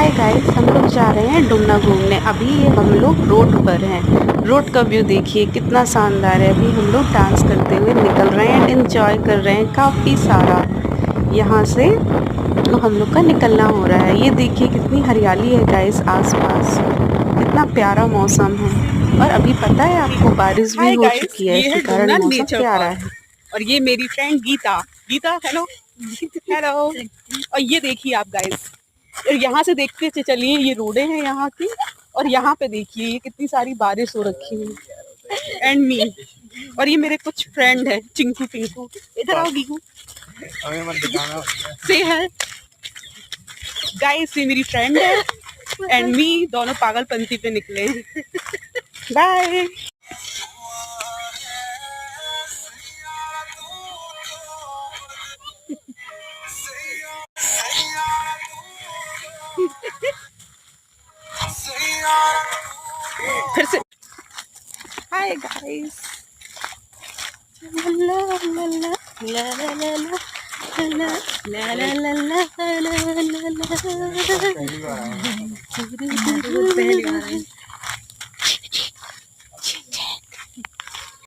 Hi guys, हम लोग जा रहे हैं डुमना घूमने। अभी ये हम लोग रोड पर हैं। रोड का व्यू देखिए कितना शानदार है। अभी हम लोग डांस करते हुए निकल रहे हैं, एंजॉय कर रहे हैं काफ़ी सारा। यहाँ से हम लोग का निकलना हो रहा है। ये देखिए कितनी हरियाली है गाइस आसपास, कितना प्यारा मौसम है। और अभी पता है आपको बारिश भी हाय हो गाइस, चुकी है, ये इसके है कारण डुमना मौसम नेचर प्यारा पार्क है। और ये मेरी friend Geeta. Geeta hello. Hello. और ये देखिए आप गाइस, और यहाँ से देखते चलिए, ये रोडें हैं यहाँ की। और यहाँ पे देखिए ये कितनी सारी बारिश हो रखी है। एंड मी, और ये मेरे कुछ फ्रेंड है, चिंकू टिंकू। इधर आओ गीगू, से है गाइस, ये मेरी फ्रेंड है एंड मी, दोनों पागलपंती पे निकले हैं। बाय। फिर से हाय गाइस। ला ला ला ला ला ला ला ला ला ला ला ला ला।